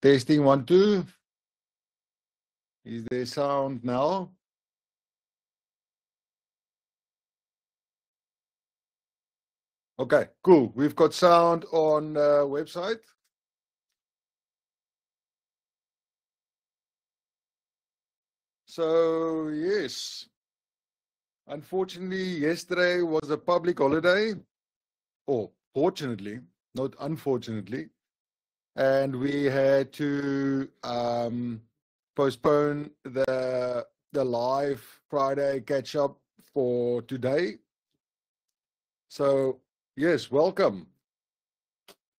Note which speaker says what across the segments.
Speaker 1: Testing 1, 2. Is there sound now? Okay, cool. We've got sound on the website. So, yes. Unfortunately, yesterday was a public holiday. Or fortunately, not unfortunately. And we had to postpone the live Friday catch up for today. So yes, welcome.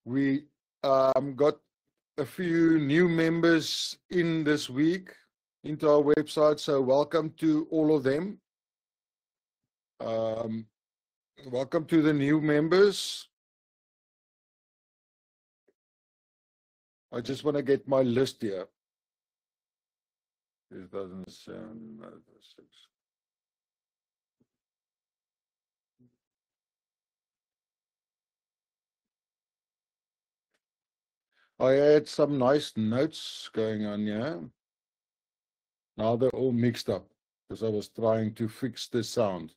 Speaker 1: We got a few new members in this week into our website, so welcome to all of them. Welcome to the new members. I just want to get my list here. This doesn't sound. I had some nice notes going on here. Now they're all mixed up because I was trying to fix the sound.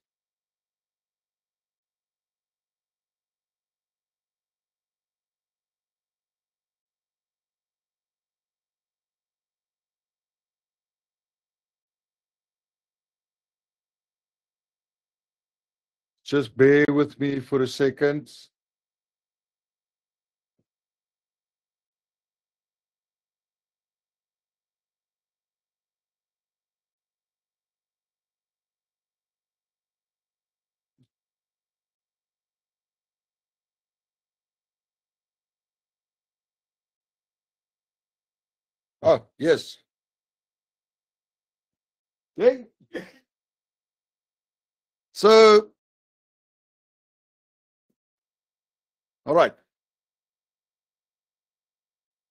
Speaker 1: Just bear with me for a second. Oh, yes. Okay. So, all right.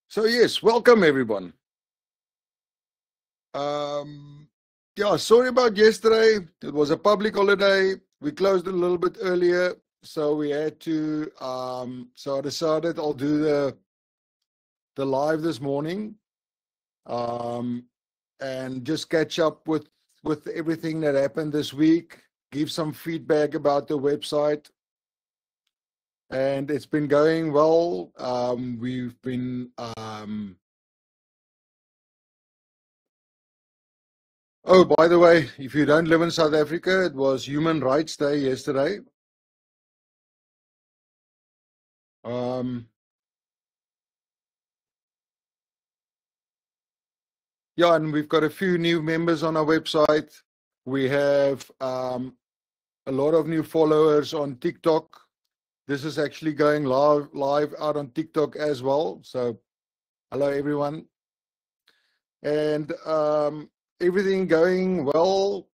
Speaker 1: So, yes, welcome everyone. Yeah, sorry about yesterday. It was a public holiday. We closed a little bit earlier, so we had to. So I decided I'll do the live this morning, and just catch up with everything that happened this week. Give some feedback about the website, and it's been going well. We've been. Oh, by the way, if you don't live in South Africa, it was Human Rights Day yesterday. Yeah, and we've got a few new members on our website. We have a lot of new followers on TikTok. This is actually going live out on TikTok as well. So, hello everyone, and everything going well.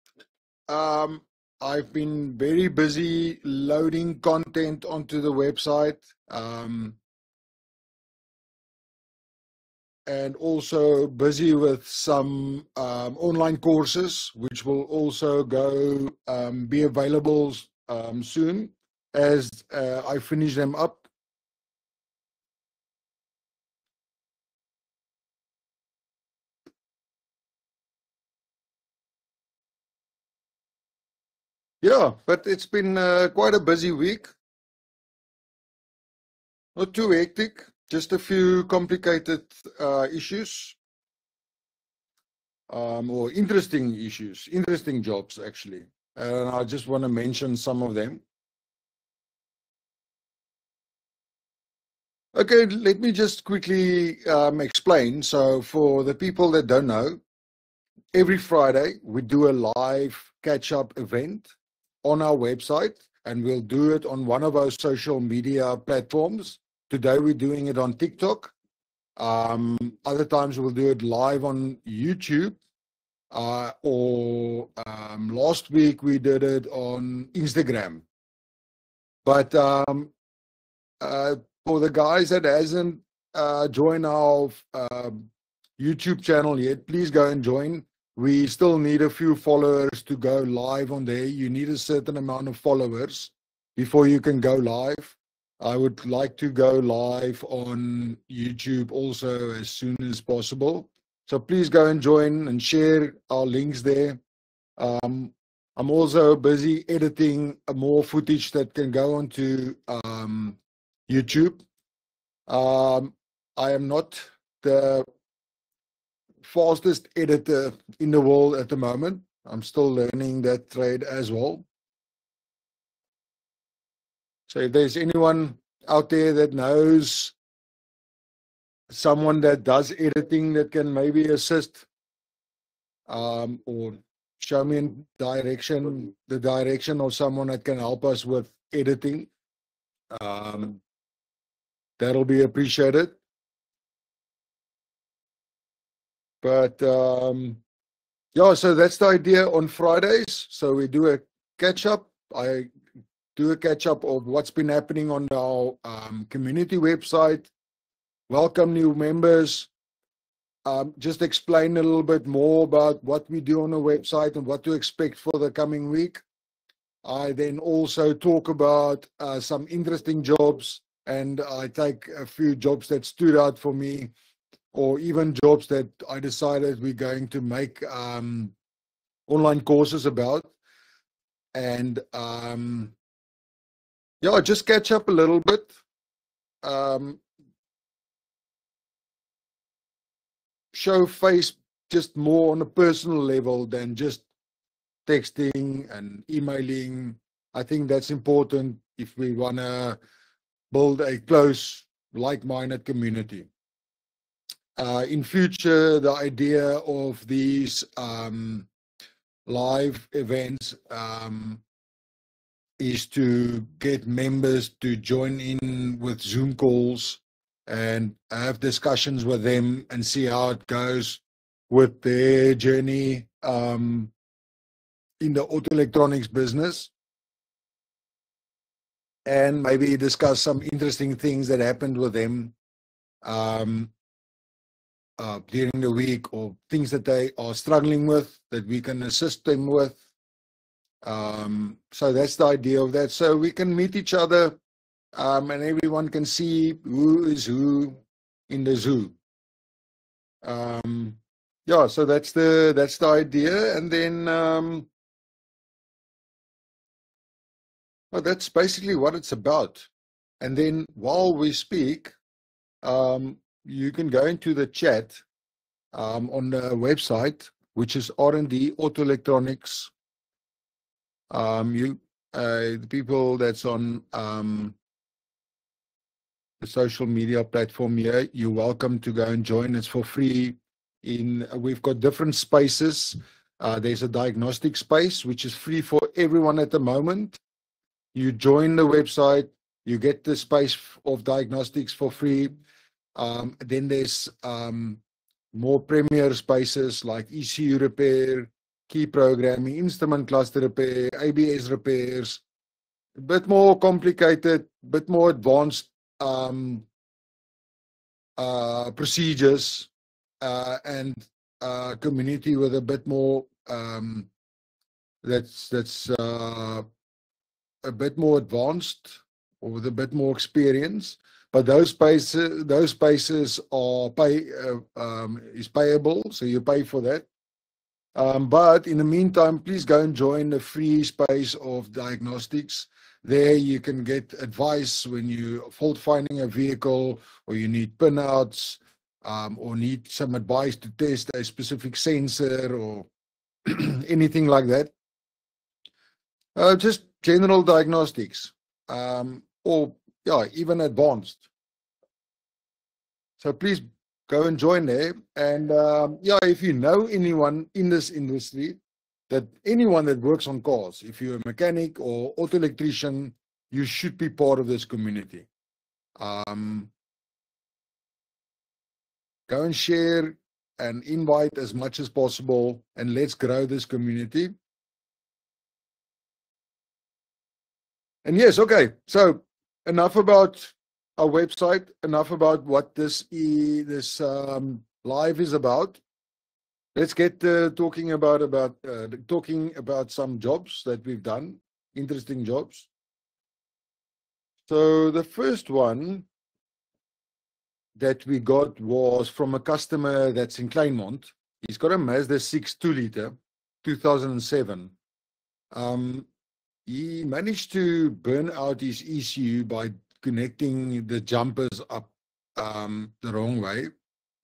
Speaker 1: I've been very busy loading content onto the website. And also busy with some online courses, which will also go be available soon as I finish them up. Yeah, but it's been quite a busy week. Not too hectic, just a few complicated issues. Or interesting issues, interesting jobs actually. And I just want to mention some of them. Okay, let me just quickly explain. So for the people that don't know, every Friday we do a live catch-up event on our website, and we'll do it on one of our social media platforms. Today we're doing it on TikTok. Other times we'll do it live on YouTube. Or last week we did it on Instagram. But for the guys that hasn't joined our YouTube channel yet, please go and join. We still need a few followers to go live on there. You need a certain amount of followers before you can go live. I would like to go live on YouTube also as soon as possible. So please go and join and share our links there. I'm also busy editing more footage that can go onto YouTube. I am not the fastest editor in the world at the moment. I'm still learning that trade as well. So if there's anyone out there that knows someone that does editing that can maybe assist or show me in the direction of someone that can help us with editing, that'll be appreciated. But yeah, so that's the idea on Fridays. So we do a catch up. I do a catch up of what's been happening on our community website. Welcome new members. Just explain a little bit more about what we do on the website and what to expect for the coming week. I then also talk about some interesting jobs, and I take a few jobs that stood out for me, or even jobs that I decided we're going to make online courses about. And yeah, just catch up a little bit. Show face just more on a personal level than just texting and emailing. I think that's important if we want to build a close, like-minded community. In future, the idea of these live events is to get members to join in with Zoom calls and have discussions with them and see how it goes with their journey in the auto electronics business, and maybe discuss some interesting things that happened with them during the week, or things that they are struggling with that we can assist them with. So that's the idea of that. So we can meet each other and everyone can see who is who in the zoo. Yeah, so that's the idea. And then well, that's basically what it's about. And then while we speak, you can go into the chat on the website, which is R&D Auto Electronics. The people that's on the social media platform here, you're welcome to go and join. It's for free. We've got different spaces. There's a diagnostic space, which is free for everyone at the moment. You join the website, you get the space of diagnostics for free. Then there's more premier spaces like ECU repair, key programming, instrument cluster repair, ABS repairs, a bit more complicated, a bit more advanced procedures, and community with a bit more that's a bit more advanced or with a bit more experience. But those spaces are is payable, so you pay for that. But in the meantime, please go and join the free space of diagnostics. There you can get advice when you fault finding a vehicle, or you need pinouts, or need some advice to test a specific sensor or anything like that. Just general diagnostics, or yeah, even advanced. So please go and join there. And yeah, if you know anyone in this industry, anyone that works on cars, if you're a mechanic or auto electrician, you should be part of this community. Go and share and invite as much as possible, and let's grow this community. And yes, okay, so enough about our website, enough about what this live is about. Let's get talking about some jobs that we've done, interesting jobs. So the first one that we got was from a customer that's in Kleinmond. He's got a Mazda 6 2-liter, 2007. He managed to burn out his ECU by connecting the jumpers up the wrong way,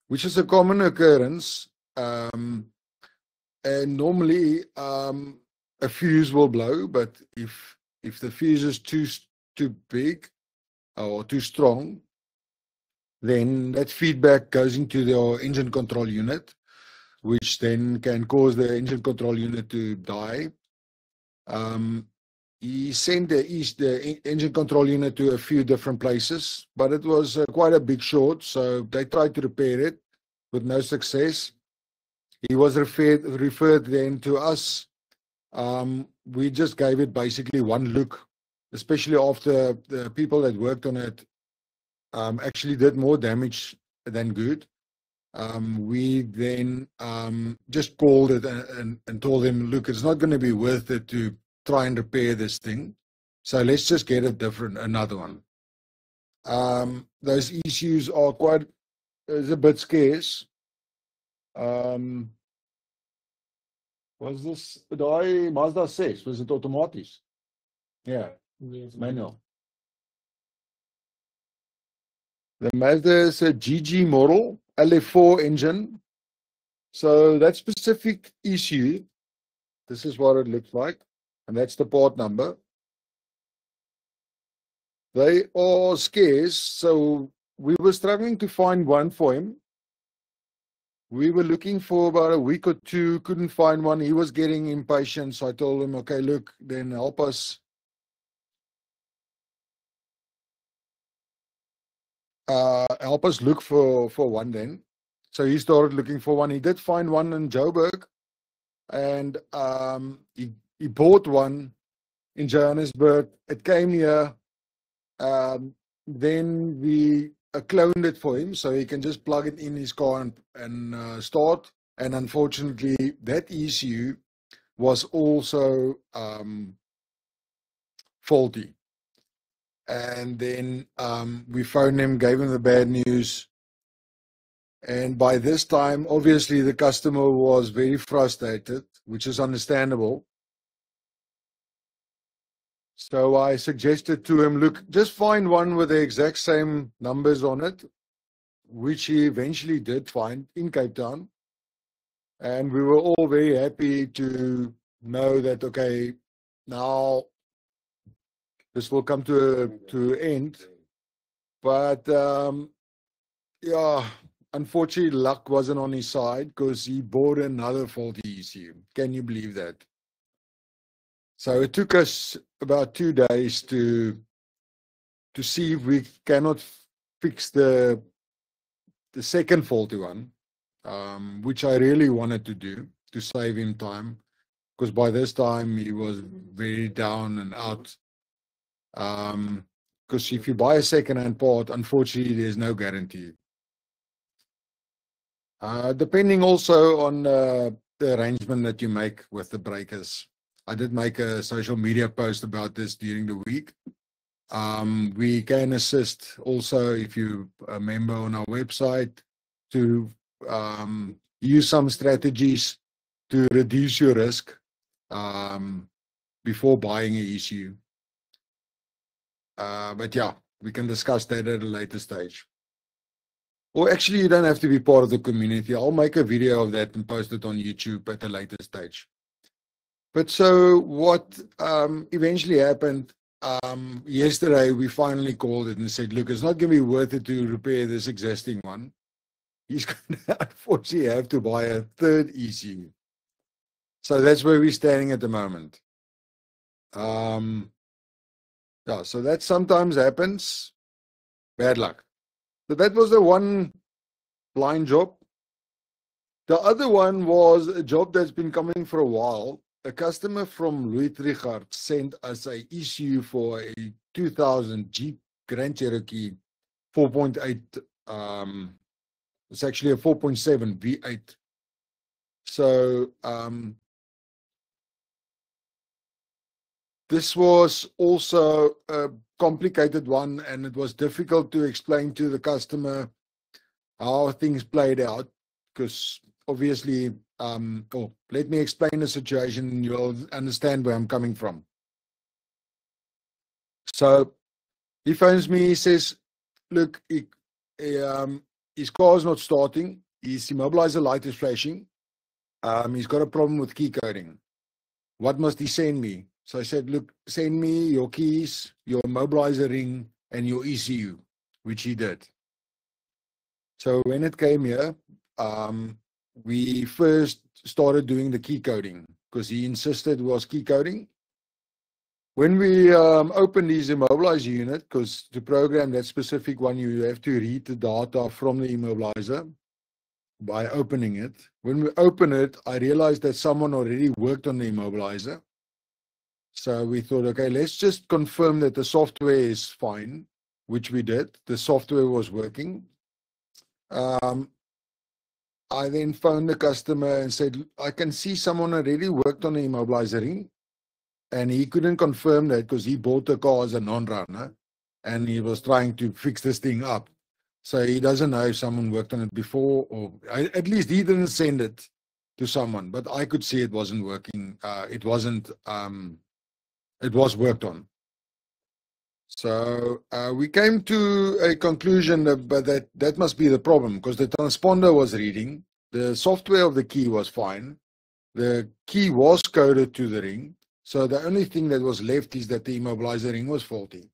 Speaker 1: which is a common occurrence. And normally a fuse will blow, but if the fuse is too big or too strong, then that feedback goes into the engine control unit, which then can cause the engine control unit to die. He sent the engine control unit to a few different places, but it was quite a big short, so they tried to repair it with no success. He was referred then to us. We just gave it basically one look, especially after the people that worked on it actually did more damage than good. We then just called it and told them, look, it's not going to be worth it to try and repair this thing. So let's just get another one. Those issues are is a bit scarce. Was this the Mazda 6? Was it automatic? Yeah, manual. The Mazda is a GG model, LF4 engine. So that specific issue, this is what it looks like, and that's the part number. They are scarce, so we were struggling to find one for him. We were looking for about a week or two, couldn't find one. He was getting impatient, so I told him, okay, look, then help us. Help us look for one then. So he started looking for one. He did find one in Joburg, and he bought one in Johannesburg. It came here. Then we cloned it for him, so he can just plug it in his car and start. And unfortunately, that ECU was also faulty. And then we phoned him, gave him the bad news. And by this time, obviously, the customer was very frustrated, which is understandable. So I suggested to him, look, just find one with the exact same numbers on it, which he eventually did find in Cape Town. And we were all very happy to know that, okay, now this will come to an end. But yeah, unfortunately, luck wasn't on his side because he bought another faulty ECU. Can you believe that? So it took us about 2 days to see if we cannot fix the second faulty one, which I really wanted to do to save him time, because by this time he was very down and out. Because if you buy a second-hand part, unfortunately, there's no guarantee. Depending also on the arrangement that you make with the breakers. I did make a social media post about this during the week. We can assist also if you're a member on our website to use some strategies to reduce your risk before buying an ECU. But yeah, we can discuss that at a later stage. Or actually, you don't have to be part of the community. I'll make a video of that and post it on YouTube at a later stage. But so what eventually happened, yesterday we finally called it and said, look, it's not going to be worth it to repair this existing one. He's going to unfortunately have to buy a third ECU. So that's where we're standing at the moment. Yeah, so that sometimes happens. Bad luck. So that was the one blind job. The other one was a job that's been coming for a while. A customer from Louis Trichardt sent us a ECU for a 2000 Jeep Grand Cherokee 4.8. It's actually a 4.7 V8. So this was also a complicated one, and it was difficult to explain to the customer how things played out, because obviously, let me explain the situation and you'll understand where I'm coming from. So he phones me, he says, look, his car's not starting, his immobilizer light is flashing, he's got a problem with key coding. What must he send me? So I said, look, send me your keys, your immobilizer ring, and your ECU, which he did. So when it came here, we first started doing the key coding because he insisted it was key coding. When we opened his immobilizer unit, because to program that specific one, you have to read the data from the immobilizer by opening it. When we open it, I realized that someone already worked on the immobilizer. So we thought, okay, let's just confirm that the software is fine, which we did. The software was working. I then phoned the customer and said, I can see someone already worked on the immobilizer ring. And he couldn't confirm that because he bought the car as a non-runner and he was trying to fix this thing up. So he doesn't know if someone worked on it before, or at least he didn't send it to someone, but I could see it wasn't working. It was worked on. So we came to a conclusion that must be the problem, because the transponder was reading, the software of the key was fine, the key was coded to the ring. So the only thing that was left is that the immobilizer ring was faulty.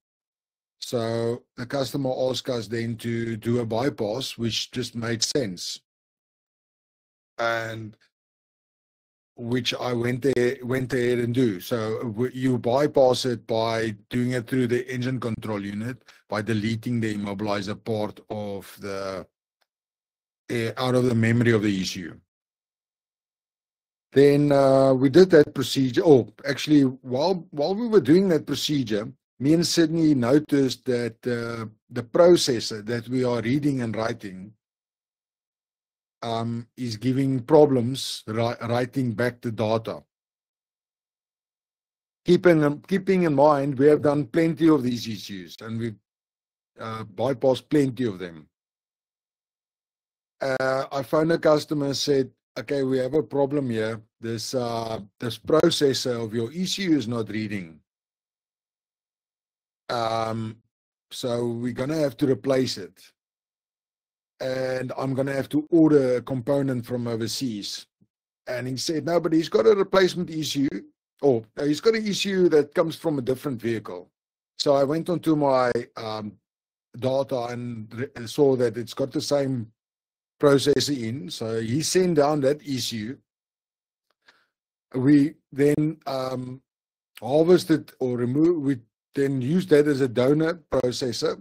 Speaker 1: So the customer asked us then to do a bypass, which just made sense. And which I went ahead and do. So you bypass it by doing it through the engine control unit, by deleting the immobilizer part of the out of the memory of the ECU. Then we did that procedure. Oh, actually, while we were doing that procedure, me and Sydney noticed that the processor that we are reading and writing is giving problems writing back the data. Keeping in mind, we have done plenty of these issues and we've bypassed plenty of them. I phoned a customer and said, okay, we have a problem here. This processor of your ECU is not reading. So we're going to have to replace it. And I'm going to have to order a component from overseas. And he said, no, but he's got a replacement ECU. Or he's got an ECU that comes from a different vehicle. So I went onto my data and saw that it's got the same processor in. So he sent down that ECU. We then harvested or removed, we then used that as a donor processor.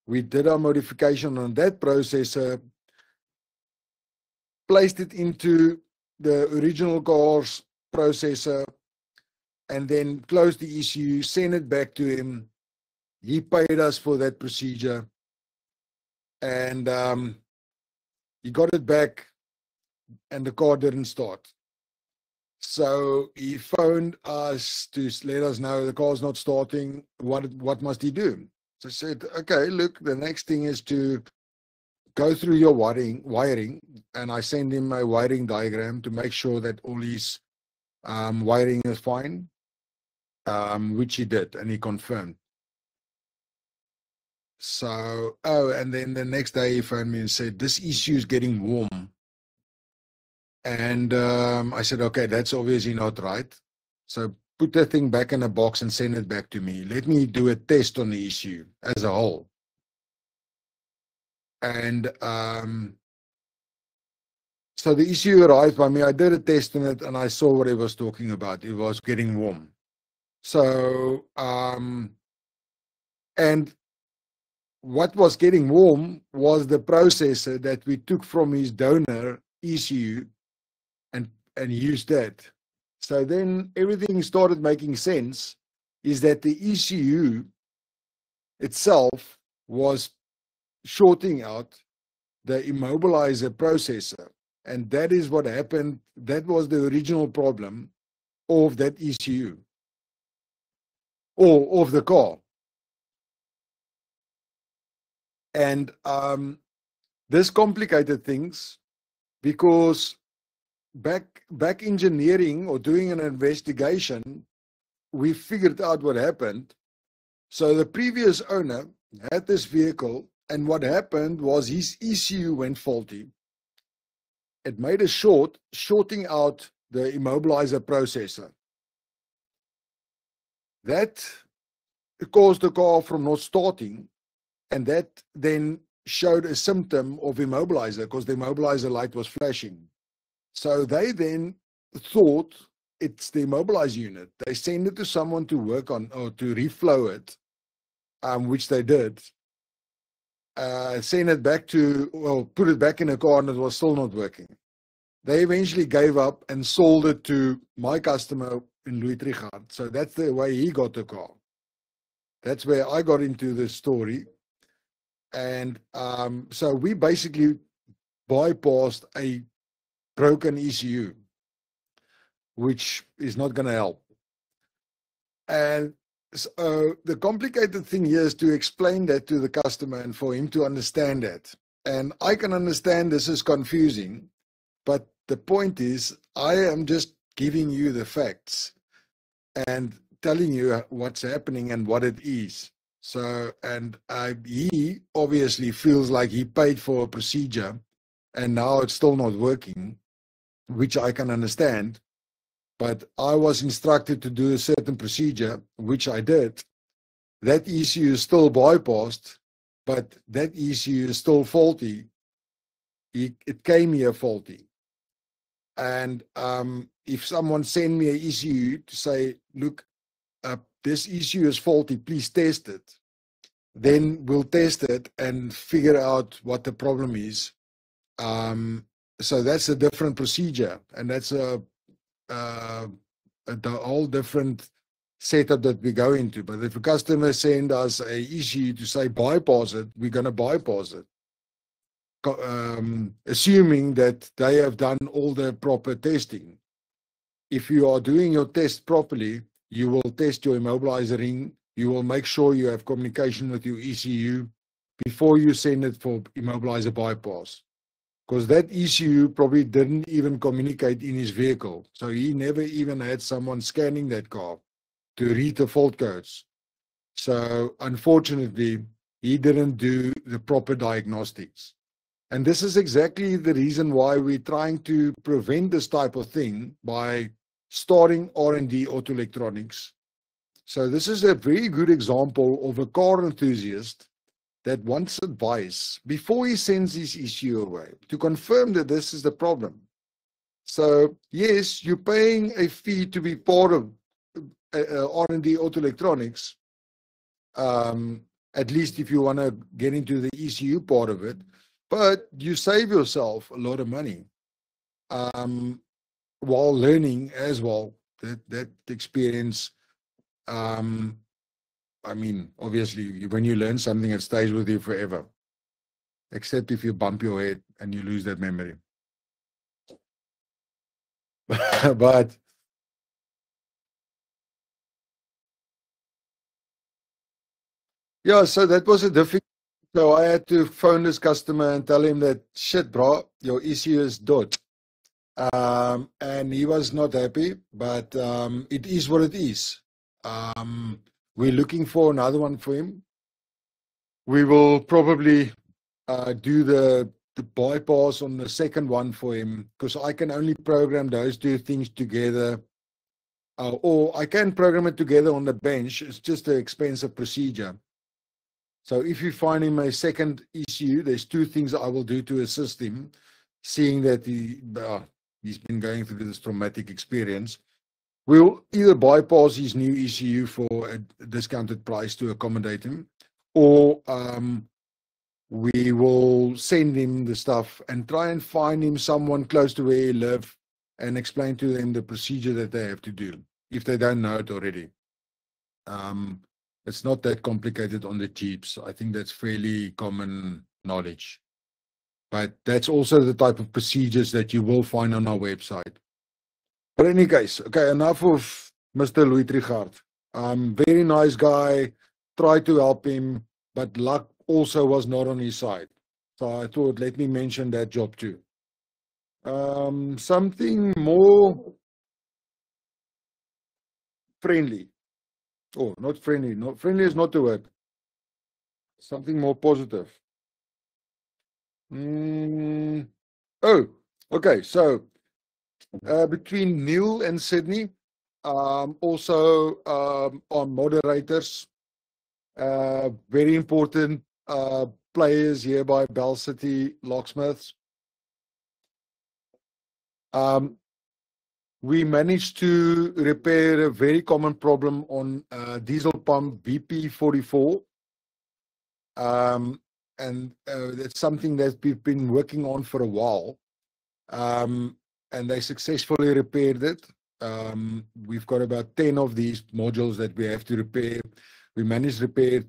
Speaker 1: We did our modification on that processor, placed it into the original car's processor, and then closed the ECU, sent it back to him. He paid us for that procedure, and he got it back, and the car didn't start. So he phoned us to let us know the car's not starting. What must he do? So I said, okay, look, the next thing is to go through your wiring, and I send him a wiring diagram to make sure that all his wiring is fine, which he did, and he confirmed. So, and then the next day he phoned me and said, this ECU is getting warm. And I said, okay, that's obviously not right. So put that thing back in a box and send it back to me. Let me do a test on the ECU as a whole. And so the ECU arrived by me. I did a test on it and I saw what he was talking about. It was getting warm. So, and what was getting warm was the processor that we took from his donor ECU and used that. So then everything started making sense, is that the ECU itself was shorting out the immobilizer processor. And that is what happened. That was the original problem of that ECU. or of the car. And this complicated things because back engineering or doing an investigation, we figured out what happened. So the previous owner had this vehicle, and what happened was his ECU went faulty. It made a shorting out the immobilizer processor. That caused the car from not starting, and that then showed a symptom of immobilizer because the immobilizer light was flashing. So they then thought it's the immobilizer unit. They sent it to someone to work on or to reflow it, which they did. Send it back to, well, put it back in the car, and it was still not working. They eventually gave up and sold it to my customer in Louis Trichardt. So that's the way he got the car. That's where I got into the story. And so we basically bypassed a broken ECU, which is not going to help. And so the complicated thing here is to explain that to the customer and for him to understand that. And I can understand this is confusing, but the point is I am just giving you the facts and telling you what's happening and what it is. So, and he obviously feels like he paid for a procedure and now it's still not working, which I can understand. But I was instructed to do a certain procedure, which I did. That ECU is still bypassed, but that ECU is still faulty. It came here faulty. And if someone send me an ECU to say, look, this ECU is faulty, please test it, then we'll test it and figure out what the problem is. So that's a different procedure, and that's the whole different setup that we go into. But if a customer send us a ECU to say bypass it, we're going to bypass it, assuming that they have done all the proper testing. If you are doing your test properly, you will test your immobilizer ring. You will make sure you have communication with your ECU before you send it for immobilizer bypass. Because that ECU probably didn't even communicate in his vehicle. So he never even had someone scanning that car to read the fault codes. So unfortunately, he didn't do the proper diagnostics. And this is exactly the reason why we're trying to prevent this type of thing by starting R&D Auto Electronics. So this is a very good example of a car enthusiast that wants advice before he sends his ECU away to confirm that this is the problem. So yes, you're paying a fee to be part of R&D Auto Electronics, at least if you want to get into the ECU part of it, but you save yourself a lot of money while learning as well. That experience, I mean, obviously, when you learn something, it stays with you forever, except if you bump your head and you lose that memory. But yeah, so that was a difficult. So I had to phone this customer and tell him that, shit, bro, your ECU is dot. And he was not happy, but it is what it is. We're looking for another one for him. We will probably do the bypass on the second one for him, because I can only program those two things together. Or I can program it together on the bench. It's just an expensive procedure. So if you find him a second ECU, there's two things I will do to assist him, seeing that he's been going through this traumatic experience. We'll either bypass his new ECU for a discounted price to accommodate him, or we will send him the stuff and try and find him someone close to where he lives and explain to them the procedure that they have to do, if they don't know it already. It's not that complicated on the Jeeps. I think that's fairly common knowledge. But that's also the type of procedures that you will find on our website. But in any case, okay, enough of Mr. Louis Trichardt. Very nice guy. Tried to help him, but luck also was not on his side. So I thought, let me mention that job too. Something more friendly. Oh, not friendly. Not friendly is not the word. Something more positive. Oh, okay. So between Neil and Sydney, also are moderators. Very important players here by Bell City Locksmiths. We managed to repair a very common problem on diesel pump VP44. And it's something that we've been working on for a while. And they successfully repaired it. We've got about 10 of these modules that we have to repair. We managed to repair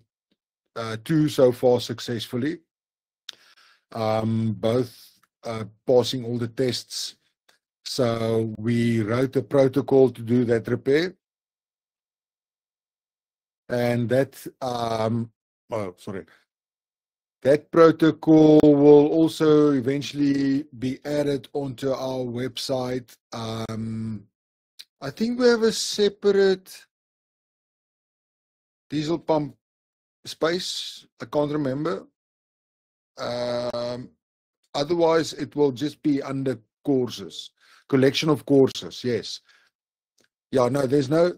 Speaker 1: 2 so far successfully. Both passing all the tests. So we wrote a protocol to do that repair. And that, that protocol will also eventually be added onto our website. I think we have a separate diesel pump space. I can't remember. Otherwise, it will just be under courses, collection of courses. Yes. Yeah, no, there's no,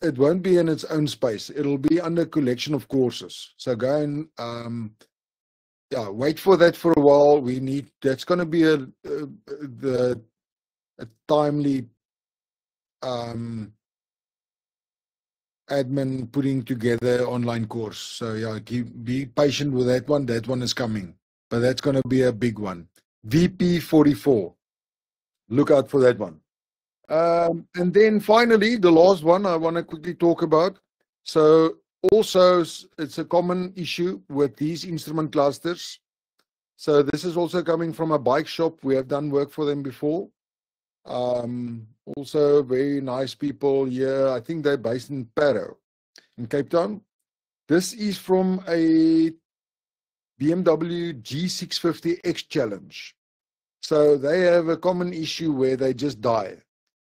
Speaker 1: it won't be in its own space. It'll be under collection of courses. So go and, yeah, wait for that for a while. We need, that's going to be a timely admin putting together online course. So yeah, be patient with that one. That one is coming, but that's going to be a big one. VP44. Look out for that one. And then finally, the last one I want to quickly talk about. So also, it's a common issue with these instrument clusters. So this is also coming from a bike shop. We have done work for them before. Also very nice people here. I think they're based in Parow, in Cape Town. This is from a BMW G650X Challenge. So they have a common issue where they just die.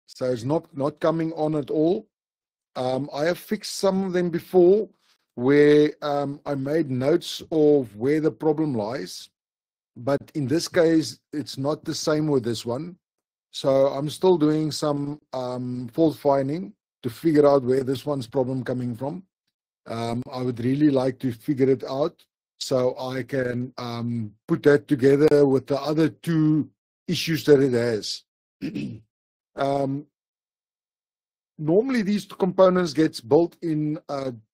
Speaker 1: So it's not coming on at all. I have fixed some of them before where I made notes of where the problem lies. But in this case, it's not the same with this one. So I'm still doing some fault finding to figure out where this one's problem coming from. I would really like to figure it out so I can put that together with the other 2 issues that it has. Normally these components gets built in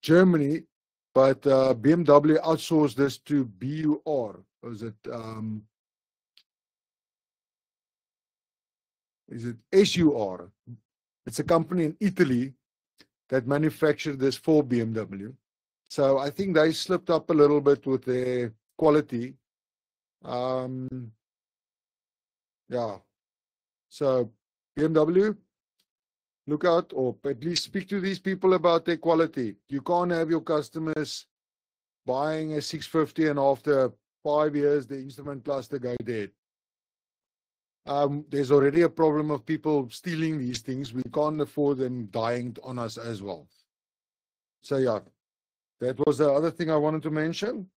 Speaker 1: Germany, but BMW outsourced this to BUR. Is it SUR? It's a company in Italy that manufactured this for BMW. So I think they slipped up a little bit with their quality. Yeah. So BMW, look out, or at least speak to these people about their quality. You can't have your customers buying a 650 and after 5 years, the instrument cluster go dead. There's already a problem of people stealing these things. We can't afford them dying on us as well. So yeah, that was the other thing I wanted to mention.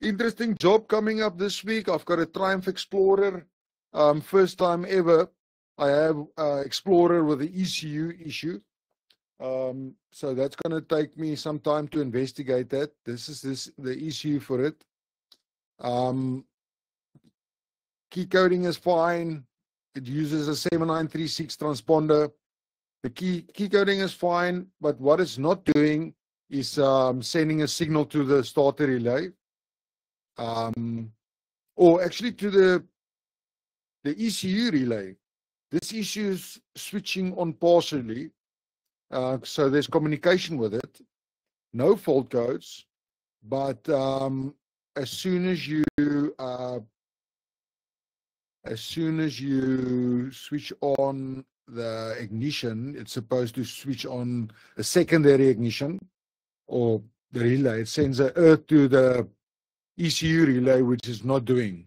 Speaker 1: Interesting job coming up this week. I've got a Triumph Explorer. First time ever I have Explorer with the ECU issue. So that's going to take me some time to investigate that. This is the ECU for it. Key coding is fine. It uses a 7936 transponder. The key coding is fine, but what it's not doing is sending a signal to the starter relay. Or actually to the ECU relay. This issue is switching on partially. So there's communication with it. No fault codes. But as soon as you switch on the ignition, it's supposed to switch on a secondary ignition or the relay. It sends an earth to the ECU relay, which is not doing.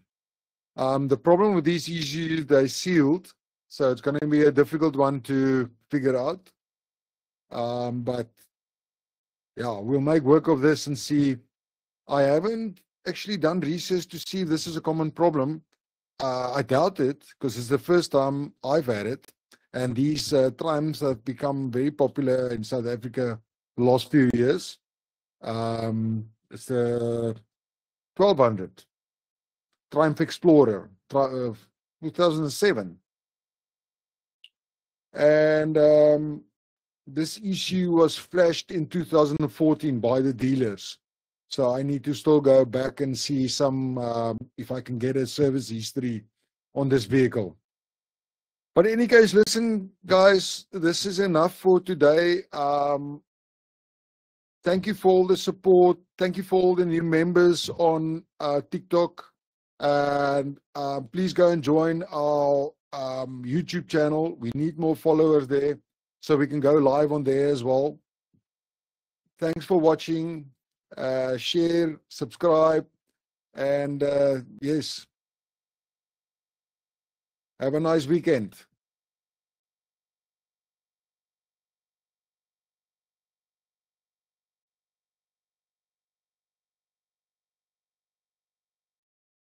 Speaker 1: The problem with these ECUs, they're sealed, so it's going to be a difficult one to figure out. But yeah, we'll make work of this and see. I haven't actually done research to see if this is a common problem. I doubt it, because it's the first time I've had it. And these triumphs have become very popular in South Africa the last few years. It's the 1200 Triumph Explorer, 2007. And this issue was flashed in 2014 by the dealers. So I need to still go back and see some, if I can get a service history on this vehicle. But in any case, listen, guys, this is enough for today. Thank you for all the support. Thank you for all the new members on TikTok. And please go and join our YouTube channel. We need more followers there, so we can go live on there as well. Thanks for watching. Share, subscribe, and yes, have a nice weekend.